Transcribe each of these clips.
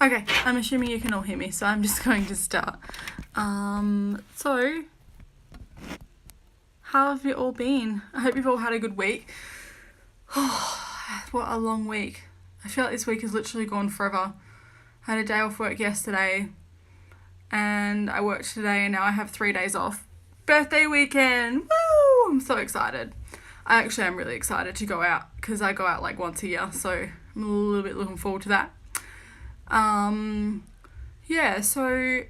Okay, I'm assuming you can all hear me, so I'm just going to start. So, how have you all been? I hope you've all had a good week. What a long week. I feel like this week has literally gone forever. I had a day off work yesterday, and I worked today, and now I have 3 days off. Birthday weekend! Woo! I'm so excited. I'm really excited to go out, because I go out like once a year, so I'm a little bit looking forward to that. Yeah, so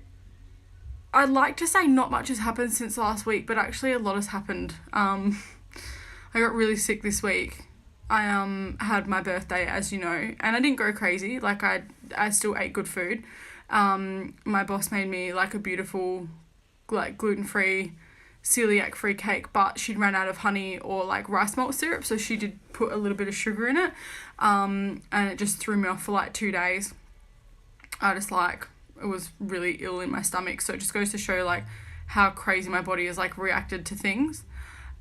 I'd like to say not much has happened since last week, but actually a lot has happened. I got really sick this week. I had my birthday, as you know, and I didn't go crazy. Like I still ate good food. My boss made me like a beautiful, like gluten-free, celiac-free cake, but she'd run out of honey or like rice malt syrup, so she did put a little bit of sugar in it, and it just threw me off for like 2 days. It was really ill in my stomach, so it just goes to show like how crazy my body has like reacted to things.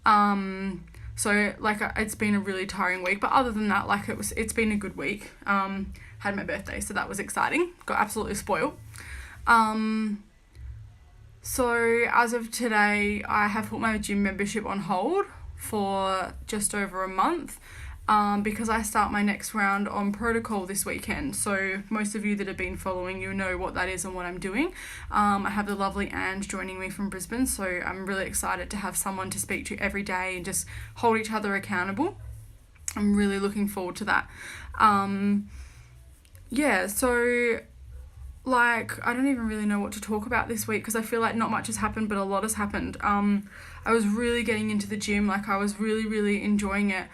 So like it's been a really tiring week, but other than that, like it's been a good week. Had my birthday, so that was exciting. Got absolutely spoiled. So as of today, I have put my gym membership on hold for just over a month. Because I start my next round on protocol this weekend. So most of you that have been following, you know what that is and what I'm doing. I have the lovely Ange joining me from Brisbane, so I'm really excited to have someone to speak to every day and just hold each other accountable. I'm really looking forward to that. So like I don't even really know what to talk about this week because I feel like not much has happened, but a lot has happened. I was really getting into the gym, like I was really enjoying it.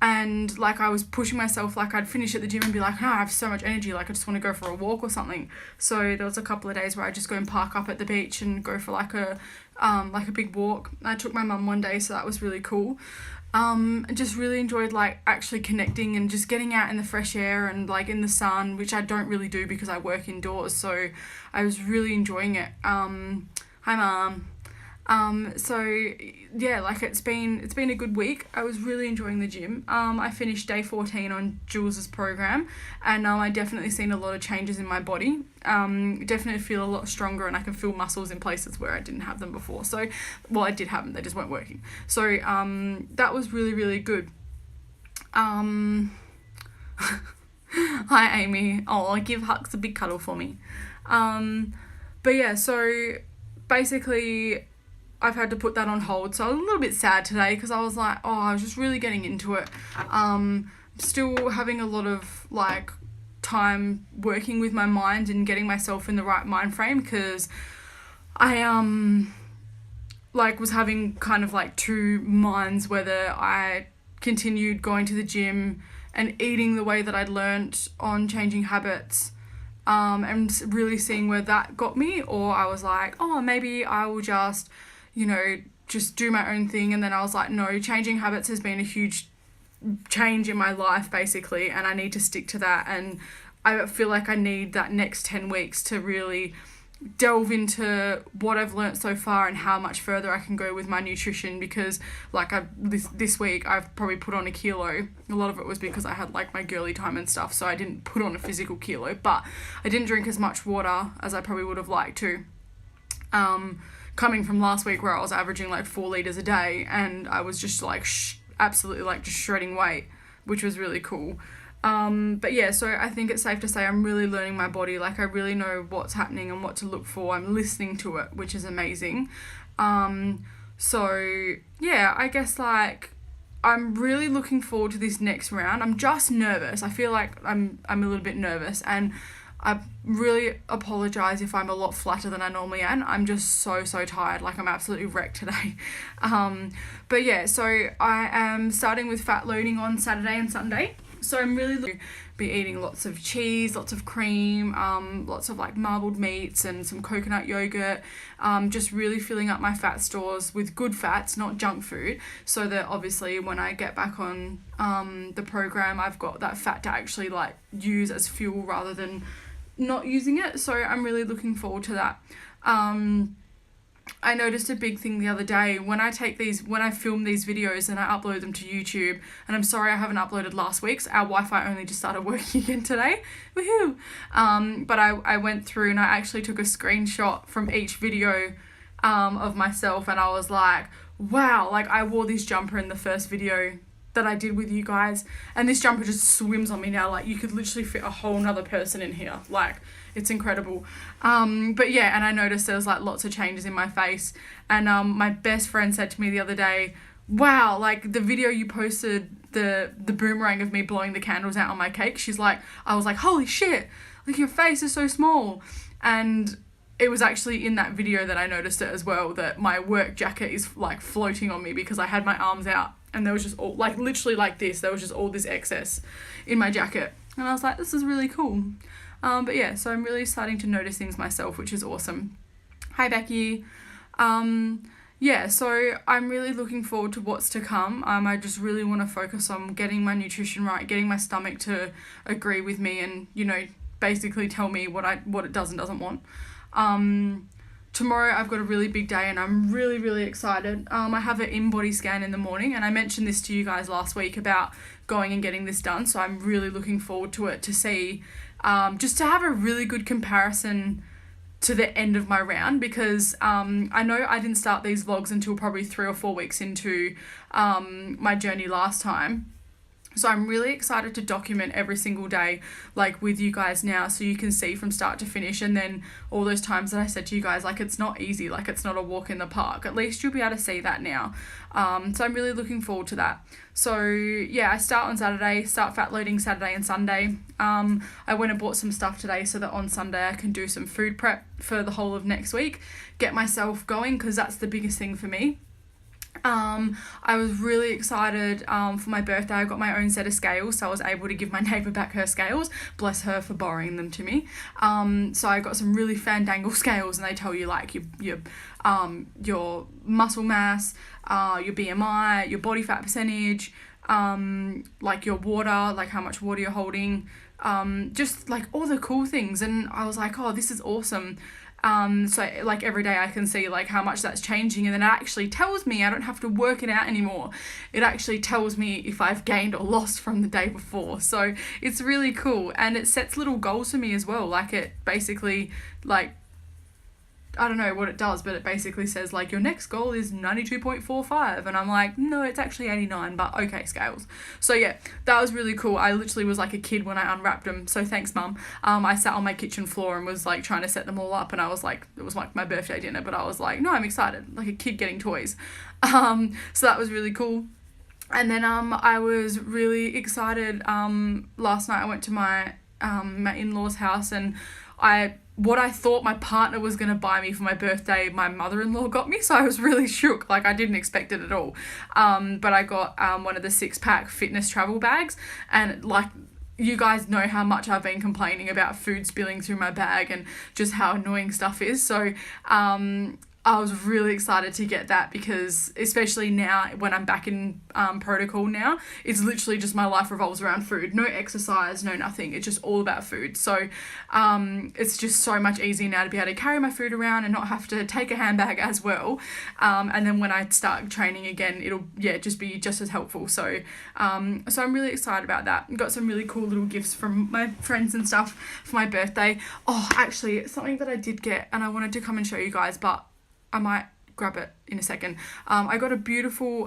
And like I was pushing myself, like I'd finish at the gym and be like, I have so much energy, like I just want to go for a walk or something. So there was a couple of days where I just go and park up at the beach and go for like a big walk. I took my mum one day, so that was really cool. I just really enjoyed like actually connecting and just getting out in the fresh air and like in the sun, which I don't really do because I work indoors, so I was really enjoying it. Hi Mum. So yeah, like it's been a good week. I was really enjoying the gym. I finished day 14 on Jules's program, and I definitely seen a lot of changes in my body. Definitely feel a lot stronger, and I can feel muscles in places where I didn't have them before. So, well, I did have them, they just weren't working. So, that was really good. Hi Amy. Oh, give Hux a big cuddle for me. But yeah, so basically I've had to put that on hold, so I was a little bit sad today because I was like, I was just really getting into it. Still having a lot of like time working with my mind and getting myself in the right mind frame because I was having kind of like two minds, whether I continued going to the gym and eating the way that I'd learnt on changing habits, and really seeing where that got me, or I was like, maybe I will just do my own thing. And then I was like, no, changing habits has been a huge change in my life basically, and I need to stick to that. And I feel like I need that next 10 weeks to really delve into what I've learnt so far and how much further I can go with my nutrition, because like this week I've probably put on a kilo. A lot of it was because I had like my girly time and stuff, so I didn't put on a physical kilo, but I didn't drink as much water as I probably would have liked to. Coming from last week where I was averaging like 4 litres a day, and I was just like absolutely like just shredding weight, which was really cool. But yeah, so I think it's safe to say I'm really learning my body. Like I really know what's happening and what to look for. I'm listening to it, which is amazing. So yeah, I guess like I'm really looking forward to this next round. I'm just nervous. I feel like I'm a little bit nervous, and I really apologise if I'm a lot flatter than I normally am. I'm just so tired. Like I'm absolutely wrecked today. But yeah, so I am starting with fat loading on Saturday and Sunday. So I'm really looking to be eating lots of cheese, lots of cream, lots of like marbled meats and some coconut yogurt, just really filling up my fat stores with good fats, not junk food, so that obviously when I get back on the program, I've got that fat to actually like use as fuel rather than not using it. So I'm really looking forward to that. I noticed a big thing the other day when I film these videos and I upload them to YouTube, and I'm sorry I haven't uploaded last week's. Our Wi-Fi only just started working again today. Woohoo! But I went through and I actually took a screenshot from each video of myself, and I was like, wow, like I wore this jumper in the first video that I did with you guys, and this jumper just swims on me now. Like you could literally fit a whole nother person in here. Like it's incredible. But yeah, and I noticed there was like lots of changes in my face, and my best friend said to me the other day, wow, like the video you posted, the boomerang of me blowing the candles out on my cake, I was like, holy shit, like your face is so small. And it was actually in that video that I noticed it as well, that my work jacket is like floating on me because I had my arms out, and there was just all, like literally like this, there was just all this excess in my jacket. And I was like, this is really cool. But yeah, so I'm really starting to notice things myself, which is awesome. Hi, Becky. Yeah, so I'm really looking forward to what's to come. I just really want to focus on getting my nutrition right, getting my stomach to agree with me and, you know, basically tell me what it does and doesn't want. Tomorrow I've got a really big day and I'm really, really excited. I have an Inbody Scan in the morning, and I mentioned this to you guys last week about going and getting this done, so I'm really looking forward to it, to see, just to have a really good comparison to the end of my round, because I know I didn't start these vlogs until probably 3 or 4 weeks into my journey last time. So I'm really excited to document every single day, like with you guys now, so you can see from start to finish. And then all those times that I said to you guys, like, it's not easy, like it's not a walk in the park. At least you'll be able to see that now. So I'm really looking forward to that. So yeah, I start on Saturday, start fat loading Saturday and Sunday. I went and bought some stuff today so that on Sunday I can do some food prep for the whole of next week, get myself going, because that's the biggest thing for me. I was really excited for my birthday. I got my own set of scales, so I was able to give my neighbour back her scales. Bless her for borrowing them to me. So I got some really fandangle scales, and they tell you like your muscle mass, your BMI, your body fat percentage, like your water, like how much water you're holding, just like all the cool things. And I was like, oh, this is awesome. So like every day I can see like how much that's changing, and then it actually tells me I don't have to work it out anymore. It actually tells me if I've gained or lost from the day before. So it's really cool, and it sets little goals for me as well. Like it basically, like, I don't know what it does, but it basically says like your next goal is 92.45, and I'm like, no, it's actually 89, but okay, scales. So yeah, that was really cool. I literally was like a kid when I unwrapped them, so thanks mum. I sat on my kitchen floor and was like trying to set them all up, and I was like, it was like my birthday dinner, but I was like, no, I'm excited, like a kid getting toys. So that was really cool. And then I was really excited. Last night I went to my in-laws' house, and what I thought my partner was going to buy me for my birthday, my mother-in-law got me, so I was really shook. Like, I didn't expect it at all. But I got one of the 6-pack fitness travel bags, and like, you guys know how much I've been complaining about food spilling through my bag and just how annoying stuff is. So I was really excited to get that, because especially now when I'm back in protocol now, it's literally just my life revolves around food. No exercise, no nothing. It's just all about food. So it's just so much easier now to be able to carry my food around and not have to take a handbag as well. And then when I start training again, it'll just be just as helpful. So I'm really excited about that. Got some really cool little gifts from my friends and stuff for my birthday. Oh, actually, something that I did get and I wanted to come and show you guys, but I might grab it in a second. I got a beautiful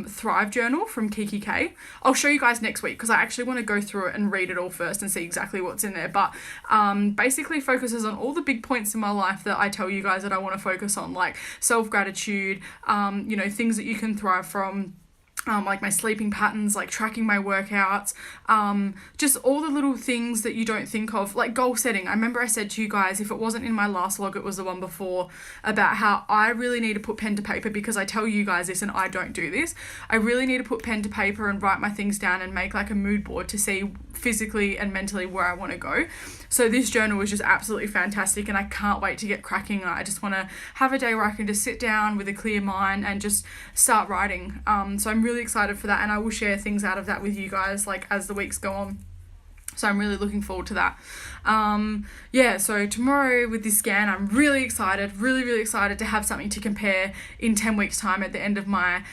Thrive journal from Kiki K. I'll show you guys next week, because I actually want to go through it and read it all first and see exactly what's in there. But basically focuses on all the big points in my life that I tell you guys that I want to focus on, like self-gratitude, things that you can thrive from. Like my sleeping patterns, like tracking my workouts, just all the little things that you don't think of, like goal setting. I remember I said to you guys, if it wasn't in my last vlog, it was the one before, about how I really need to put pen to paper, because I tell you guys this and I don't do this. I really need to put pen to paper and write my things down and make like a mood board to see physically and mentally where I want to go. So this journal was just absolutely fantastic, and I can't wait to get cracking. I just want to have a day where I can just sit down with a clear mind and just start writing. So I'm really excited for that, and I will share things out of that with you guys like as the weeks go on. So I'm really looking forward to that. Yeah, so tomorrow with this scan, I'm really excited, really excited to have something to compare in 10 weeks time at the end of my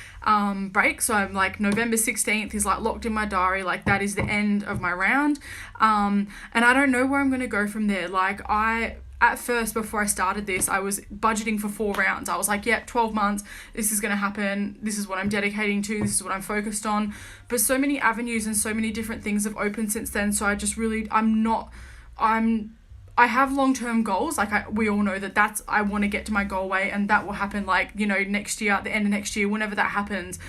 break. So I'm like, November 16th is like locked in my diary, like that is the end of my round. And I don't know where I'm going to go from there. Like at first, before I started this, I was budgeting for 4 rounds. I was like, yep, 12 months, this is going to happen. This is what I'm dedicating to. This is what I'm focused on. But so many avenues and so many different things have opened since then. So I just really, I have long-term goals. Like we all know that I want to get to my goal weight, and that will happen like, you know, next year, at the end of next year, whenever that happens.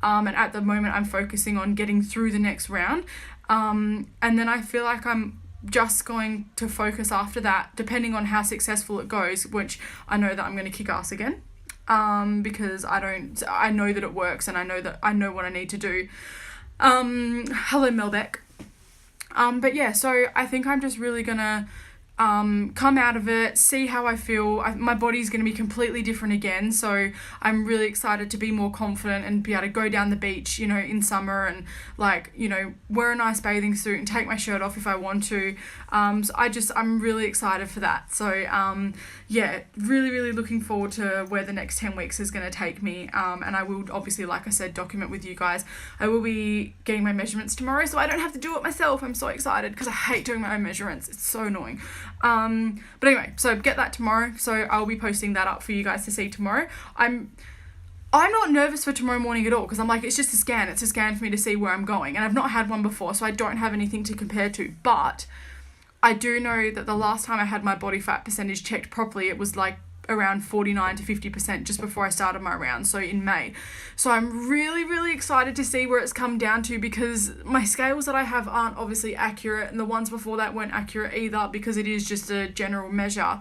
And at the moment I'm focusing on getting through the next round. And then I feel like I'm just going to focus after that, depending on how successful it goes, which I know that I'm going to kick ass again, because I know that it works, and I know what I need to do. Hello Melbeck. But yeah, so I think I'm just really gonna come out of it, see how I feel. My body's going to be completely different again, so I'm really excited to be more confident and be able to go down the beach, you know, in summer, and like, you know, wear a nice bathing suit and take my shirt off if I want to. So I'm really excited for that. So yeah, really looking forward to where the next 10 weeks is going to take me. And I will obviously, like I said, document with you guys. I will be getting my measurements tomorrow, so I don't have to do it myself. I'm so excited because I hate doing my own measurements. It's so annoying. But anyway, so get that tomorrow. So I'll be posting that up for you guys to see tomorrow. I'm not nervous for tomorrow morning at all, because I'm like, it's just a scan. It's a scan for me to see where I'm going. And I've not had one before, so I don't have anything to compare to. But I do know that the last time I had my body fat percentage checked properly, it was like around 49 to 50% just before I started my round, so in May. So I'm really excited to see where it's come down to, because my scales that I have aren't obviously accurate, and the ones before that weren't accurate either, because it is just a general measure.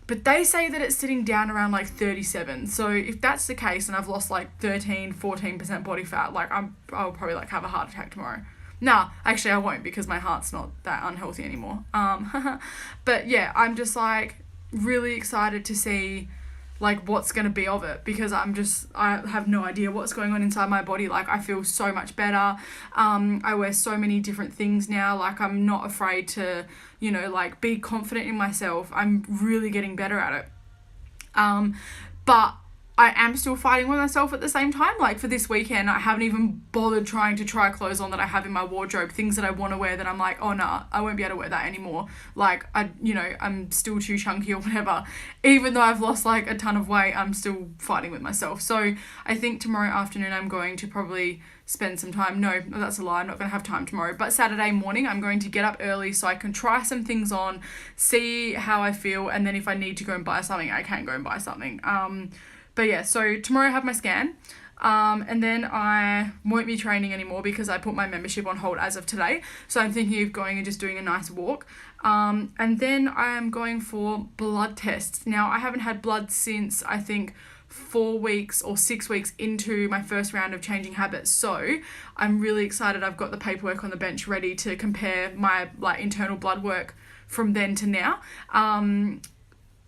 But they say that it's sitting down around like 37. So if that's the case, and I've lost like 13-14% body fat, like I'll probably like have a heart attack tomorrow. Nah, actually I won't, because my heart's not that unhealthy anymore. But yeah, I'm just like really excited to see like what's going to be of it, because I have no idea what's going on inside my body. Like I feel so much better. I wear so many different things now. Like I'm not afraid to, you know, like be confident in myself. I'm really getting better at it. But I am still fighting with myself at the same time. Like for this weekend, I haven't even bothered trying to try clothes on that I have in my wardrobe, things that I want to wear that I'm like, oh nah, I won't be able to wear that anymore. Like I'm still too chunky or whatever. Even though I've lost like a ton of weight, I'm still fighting with myself. So I think tomorrow afternoon I'm going to probably spend some time. No, that's a lie. I'm not going to have time tomorrow. But Saturday morning, I'm going to get up early so I can try some things on, see how I feel, and then if I need to go and buy something, I can go and buy something. But yeah, so tomorrow I have my scan, and then I won't be training anymore because I put my membership on hold as of today. So I'm thinking of going and just doing a nice walk. And then I am going for blood tests. Now, I haven't had blood since, I think, 4 weeks or 6 weeks into my first round of changing habits. So I'm really excited. I've got the paperwork on the bench ready to compare my like internal blood work from then to now.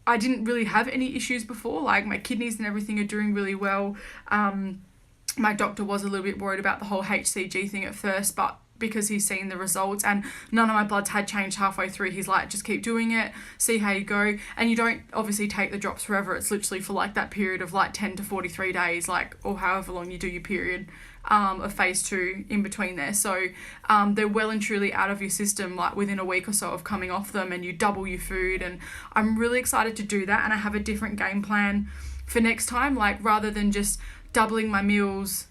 I didn't really have any issues before, like my kidneys and everything are doing really well. My doctor was a little bit worried about the whole HCG thing at first, but because he's seen the results and none of my bloods had changed halfway through, he's like, just keep doing it, see how you go. And you don't obviously take the drops forever. It's literally for like that period of like 10 to 43 days, like, or however long you do your period of phase 2 in between there. So they're well and truly out of your system like within a week or so of coming off them, and you double your food. And I'm really excited to do that, and I have a different game plan for next time, like rather than just doubling my meals.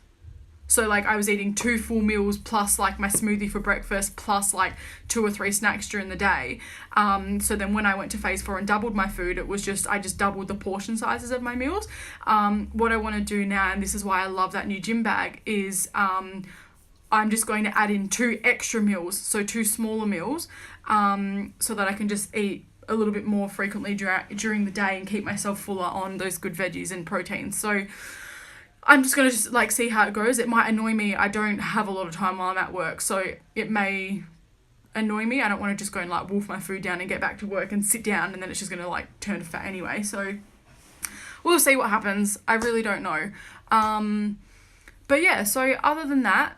So like I was eating 2 full meals plus like my smoothie for breakfast plus like 2 or 3 snacks during the day. So then when I went to phase 4 and doubled my food, it was just, I just doubled the portion sizes of my meals. What I want to do now, and this is why I love that new gym bag, is I'm just going to add in 2 extra meals. So 2 smaller meals, so that I can just eat a little bit more frequently during the day and keep myself fuller on those good veggies and proteins. So I'm just going to just like see how it goes. It might annoy me. I don't have a lot of time while I'm at work, so it may annoy me. I don't want to just go and like wolf my food down and get back to work and sit down, and then it's just going to like turn to fat anyway. So we'll see what happens. I really don't know. But yeah, so other than that,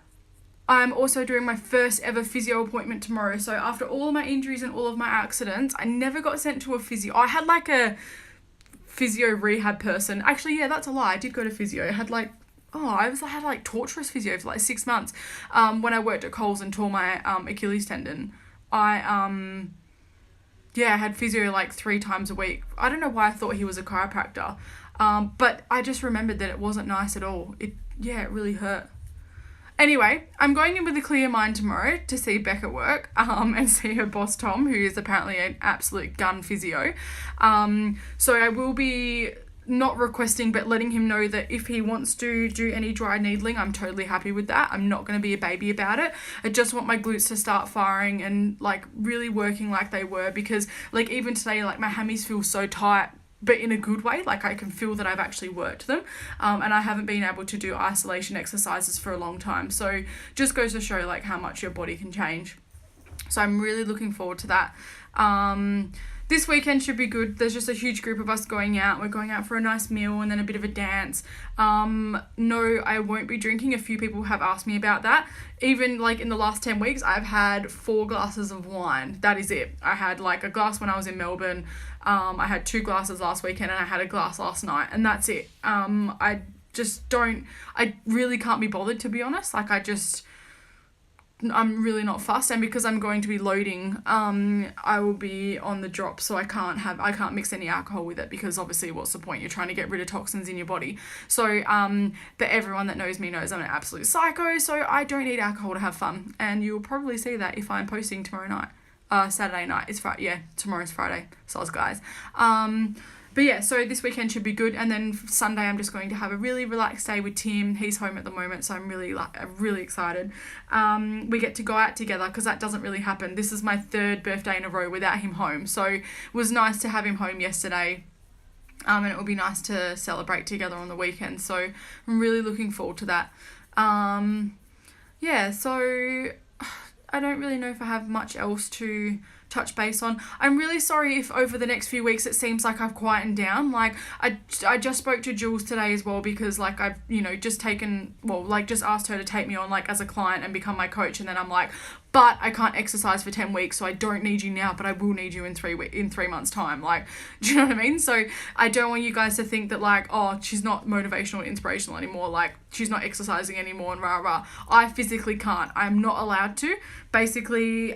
I'm also doing my first ever physio appointment tomorrow. So after all of my injuries and all of my accidents, I never got sent to a physio. I had like a physio rehab person. Actually, yeah, that's a lie. I did go to physio. I had like torturous physio for like 6 months. When I worked at Coles and tore my Achilles tendon, I had physio like 3 times a week. I don't know why I thought he was a chiropractor. But I just remembered that it wasn't nice at all. It really hurt. Anyway, I'm going in with a clear mind tomorrow to see Beck at work, and see her boss Tom, who is apparently an absolute gun physio. So I will be not requesting, but letting him know that if he wants to do any dry needling, I'm totally happy with that. I'm not going to be a baby about it. I just want my glutes to start firing and like really working like they were, because like even today, like my hammies feel so tight, but in a good way. Like I can feel that I've actually worked them, and I haven't been able to do isolation exercises for a long time. So just goes to show like how much your body can change. So I'm really looking forward to that. This weekend should be good. There's just a huge group of us going out. We're going out for a nice meal and then a bit of a dance. No, I won't be drinking. A few people have asked me about that. Even like in the last 10 weeks, I've had 4 glasses of wine. That is it. I had like a glass when I was in Melbourne. I had 2 glasses last weekend and I had a glass last night, and that's it. I really can't be bothered, to be honest. Like I'm really not fussed, and because I'm going to be loading, I will be on the drop, so I can't mix any alcohol with it, because obviously what's the point? You're trying to get rid of toxins in your body. So, but everyone that knows me knows I'm an absolute psycho, so I don't need alcohol to have fun, and you'll probably see that if I'm posting tomorrow night. Saturday night. It's Friday. Yeah, tomorrow's Friday. Soz guys. But yeah, so this weekend should be good, and then Sunday I'm just going to have a really relaxed day with Tim. He's home at the moment, so I'm really excited. We get to go out together, because that doesn't really happen. This is my 3rd birthday in a row without him home, so it was nice to have him home yesterday. And it will be nice to celebrate together on the weekend, so I'm really looking forward to that. So I don't really know if I have much else to touch base on. I'm really sorry if over the next few weeks it seems like I've quietened down. Like I just spoke to Jules today as well, because like I've just asked her to take me on like as a client and become my coach, and then I'm like, but I can't exercise for 10 weeks, so I don't need you now, but I will need you in 3 months time. Like, do you know what I mean? So I don't want you guys to think that like, oh, she's not motivational or inspirational anymore, like she's not exercising anymore and rah rah. I physically can't. I'm not allowed to. Basically,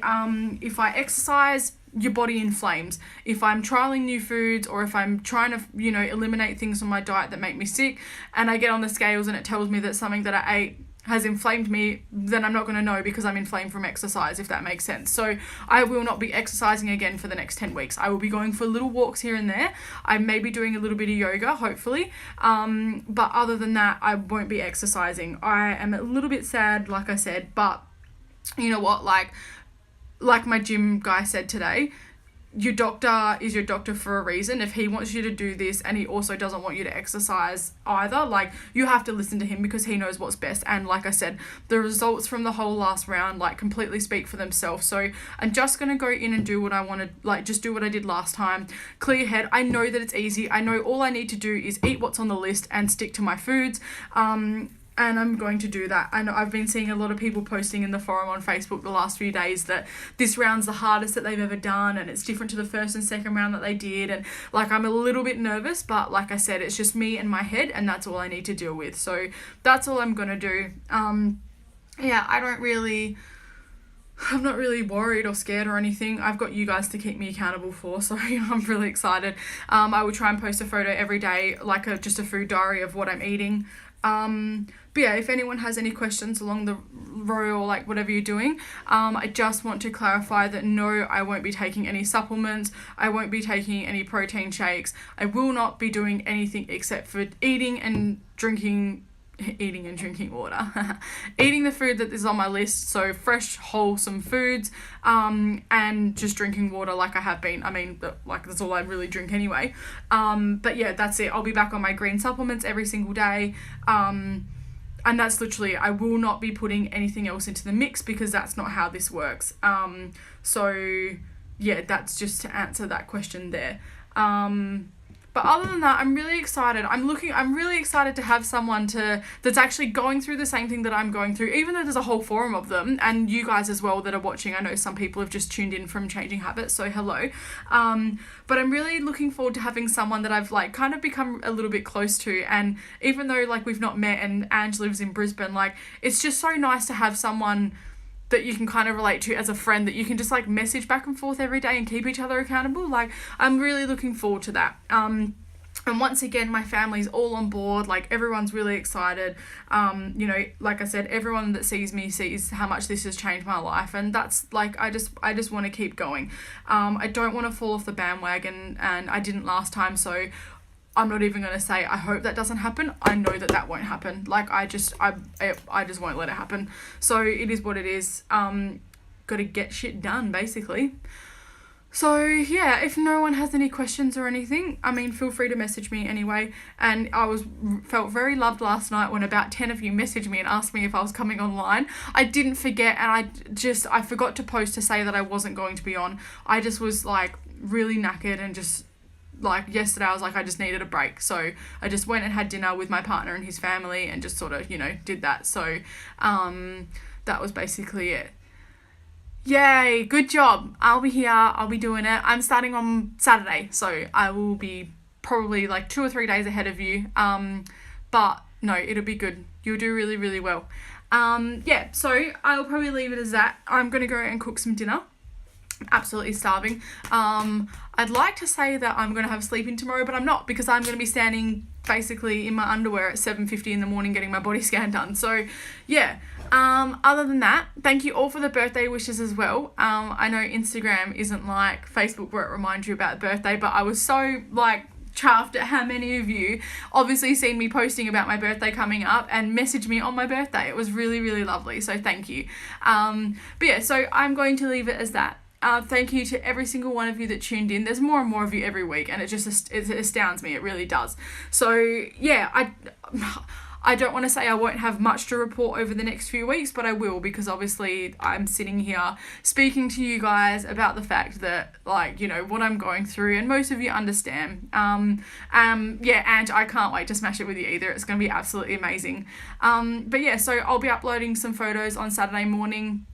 if I exercise, your body inflames. If I'm trialing new foods, or if I'm trying to, eliminate things from my diet that make me sick, and I get on the scales and it tells me that something that I ate has inflamed me, then I'm not going to know, because I'm inflamed from exercise, if that makes sense. So I will not be exercising again for the next 10 weeks. I will be going for little walks here and there. I may be doing a little bit of yoga, hopefully. But other than that, I won't be exercising. I am a little bit sad, like I said, but you know what, like my gym guy said today, your doctor is your doctor for a reason. If he wants you to do this and he also doesn't want you to exercise either, like you have to listen to him, because he knows what's best. And like I said, the results from the whole last round like completely speak for themselves. So I'm just going to go in and do what I wanted, like just do what I did last time. Clear head. I know that it's easy. I know all I need to do is eat what's on the list and stick to my foods. And I'm going to do that. I know I've been seeing a lot of people posting in the forum on Facebook the last few days that this round's the hardest that they've ever done, and it's different to the first and second round that they did. And like, I'm a little bit nervous, but like I said, it's just me and my head, and that's all I need to deal with. So that's all I'm going to do. I'm not really worried or scared or anything. I've got you guys to keep me accountable for, so I'm really excited. I will try and post a photo every day, like just a food diary of what I'm eating. But yeah, if anyone has any questions along the road or like whatever you're doing, I just want to clarify that no, I won't be taking any supplements. I won't be taking any protein shakes. I will not be doing anything except for eating and drinking water. Eating the food that is on my list, so fresh, wholesome foods, and just drinking water like I have been. I mean, that's all I really drink anyway. But yeah, that's it. I'll be back on my green supplements every single day. And that's literally, I will not be putting anything else into the mix, because that's not how this works. So yeah, that's just to answer that question there. But But other than that, I'm really excited. I'm really excited to have someone that's actually going through the same thing that I'm going through, even though there's a whole forum of them, and you guys as well that are watching. I know some people have just tuned in from Changing Habits, so hello. But I'm really looking forward to having someone that I've like kind of become a little bit close to, and even though like we've not met and Ange lives in Brisbane, like it's just so nice to have someone that you can kind of relate to as a friend, that you can just like message back and forth every day and keep each other accountable. Like I'm really looking forward to that. And once again, my family's all on board, like everyone's really excited. You know, like I said, everyone that sees me sees how much this has changed my life, and that's like, I just want to keep going. I don't want to fall off the bandwagon, and I didn't last time, so I'm not even going to say I hope that doesn't happen. I know that won't happen. Like I just won't let it happen. So it is what it is. Got to get shit done, basically. So yeah, if no one has any questions or anything, I mean, feel free to message me anyway. And I felt very loved last night when about 10 of you messaged me and asked me if I was coming online. I didn't forget, and I forgot to post to say that I wasn't going to be on. I just was like really knackered, and just like yesterday I was like, I just needed a break. So I just went and had dinner with my partner and his family and just sort of, you know, did that. So that was basically it. Yay, good job. I'll be here. I'll be doing it. I'm starting on Saturday, so I will be probably like 2 or 3 days ahead of you. But no, it'll be good. You'll do really, really well. Yeah, so I'll probably leave it as that. I'm going to go and cook some dinner. Absolutely starving. I'd like to say that I'm going to have sleep-in tomorrow, but I'm not, because I'm going to be standing basically in my underwear at 7:50 in the morning getting my body scan done. So yeah, other than that, thank you all for the birthday wishes as well. I know Instagram isn't like Facebook where it reminds you about birthday, but I was so like chuffed at how many of you obviously seen me posting about my birthday coming up and messaged me on my birthday. It was really, really lovely, so thank you. But yeah, so I'm going to leave it as that. Thank you to every single one of you that tuned in. There's more and more of you every week, and it astounds me. It really does. So yeah, I don't want to say I won't have much to report over the next few weeks, but I will, because obviously I'm sitting here speaking to you guys about the fact that, like, you know, what I'm going through, and most of you understand. Yeah, and I can't wait to smash it with you either. It's going to be absolutely amazing. But yeah, so I'll be uploading some photos on Saturday morning.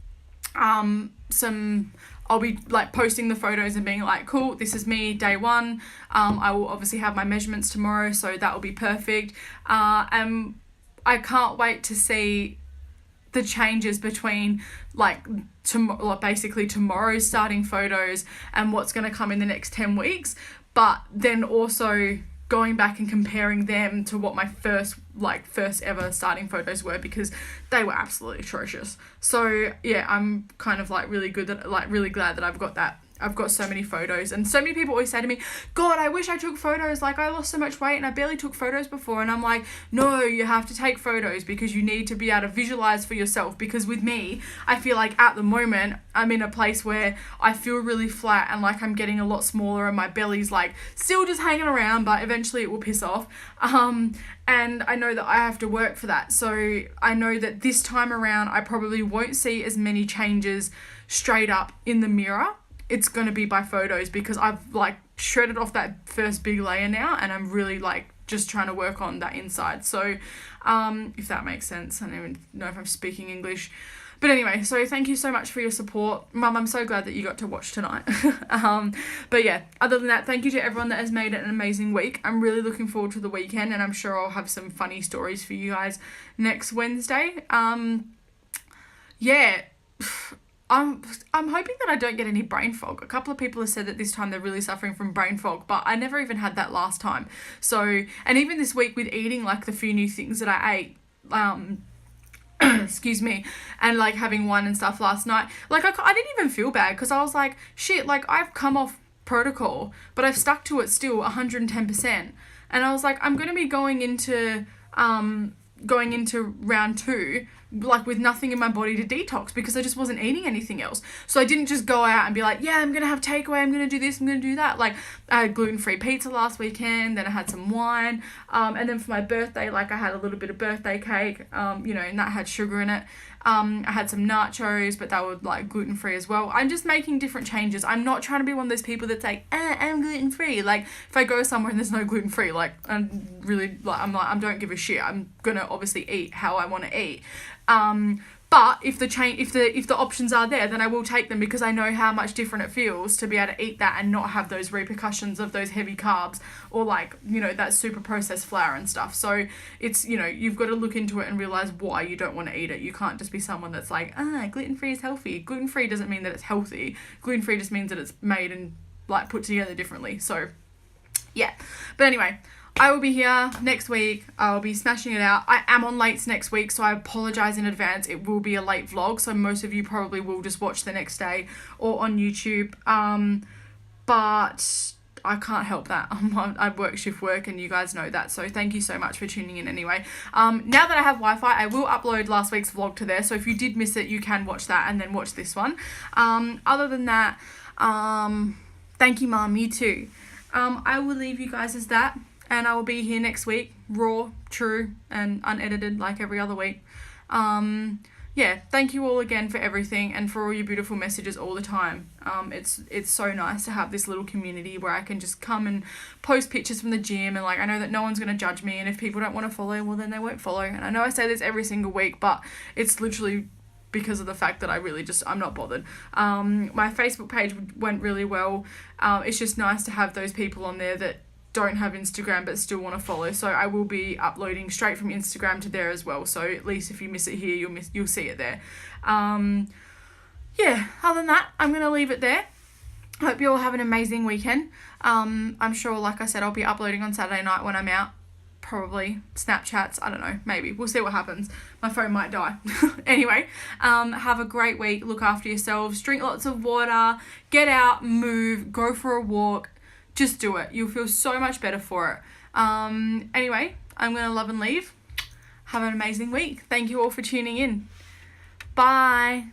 I'll be like posting the photos and being like, cool, this is me day one. I will obviously have my measurements tomorrow, so that will be perfect. And I can't wait to see the changes between like basically tomorrow's starting photos and what's going to come in the next 10 weeks, but then also going back and comparing them to what my first ever starting photos were, because they were absolutely atrocious. So yeah, I'm kind of like really glad that I've got that. I've got so many photos, and so many people always say to me, God, I wish I took photos. Like, I lost so much weight and I barely took photos before. And I'm like, no, you have to take photos, because you need to be able to visualize for yourself. Because with me, I feel like at the moment I'm in a place where I feel really flat, and like I'm getting a lot smaller, and my belly's like still just hanging around, but eventually it will piss off. And I know that I have to work for that. So I know that this time around I probably won't see as many changes straight up in the mirror. It's going to be by photos, because I've like shredded off that first big layer now, and I'm really like just trying to work on that inside. So if that makes sense. I don't even know if I'm speaking English. But anyway, so thank you so much for your support. Mum, I'm so glad that you got to watch tonight. But yeah, other than that, thank you to everyone that has made it an amazing week. I'm really looking forward to the weekend, and I'm sure I'll have some funny stories for you guys next Wednesday. Yeah. I'm hoping that I don't get any brain fog. A couple of people have said that this time they're really suffering from brain fog, but I never even had that last time. So, and even this week with eating like the few new things that I ate, excuse me, and like having wine and stuff last night, like I didn't even feel bad, because I was like, shit, like I've come off protocol, but I've stuck to it still 110%. And I was like, I'm going to be going into round 2 like with nothing in my body to detox, because I just wasn't eating anything else. So I didn't just go out and be like, yeah, I'm gonna have takeaway, I'm gonna do this, I'm gonna do that. Like, I had gluten-free pizza last weekend, then I had some wine, and then for my birthday, like I had a little bit of birthday cake, you know, and that had sugar in it. I had some nachos, but they were like gluten-free as well. I'm just making different changes. I'm not trying to be one of those people that's like, I'm gluten-free. Like, if I go somewhere and there's no gluten-free, like, I don't give a shit. I'm gonna obviously eat how I want to eat. But if the options are there, then I will take them, because I know how much different it feels to be able to eat that and not have those repercussions of those heavy carbs or like, you know, that super processed flour and stuff. So it's, you know, you've got to look into it and realize why you don't want to eat it. You can't just be someone that's like, gluten-free is healthy. Gluten-free doesn't mean that it's healthy. Gluten-free just means that it's made and like put together differently. So yeah, but anyway, I will be here next week. I'll be smashing it out. I am on lates next week, so I apologise in advance. It will be a late vlog, so most of you probably will just watch the next day or on YouTube. But I can't help that. I work shift work, and you guys know that, so thank you so much for tuning in anyway. Now that I have Wi-Fi, I will upload last week's vlog to there, so if you did miss it, you can watch that and then watch this one. Other than that, thank you, Mum. You too. I will leave you guys as that. And I will be here next week, raw, true, and unedited like every other week. Yeah, thank you all again for everything and for all your beautiful messages all the time. It's so nice to have this little community where I can just come and post pictures from the gym, and like I know that no one's going to judge me, and if people don't want to follow, well then they won't follow. And I know I say this every single week, but it's literally because of the fact that I'm not bothered. My Facebook page went really well. It's just nice to have those people on there that don't have Instagram but still want to follow, so I will be uploading straight from Instagram to there as well, so at least if you miss it here, you'll see it there. Yeah, other than that, I'm gonna leave it there. Hope you all have an amazing weekend. I'm sure, like I said, I'll be uploading on Saturday night when I'm out, probably Snapchats, I don't know, maybe, we'll see what happens. My phone might die. Anyway, have a great week, look after yourselves, drink lots of water, get out, move, go for a walk. Just do it. You'll feel so much better for it. Anyway, I'm going to love and leave. Have an amazing week. Thank you all for tuning in. Bye.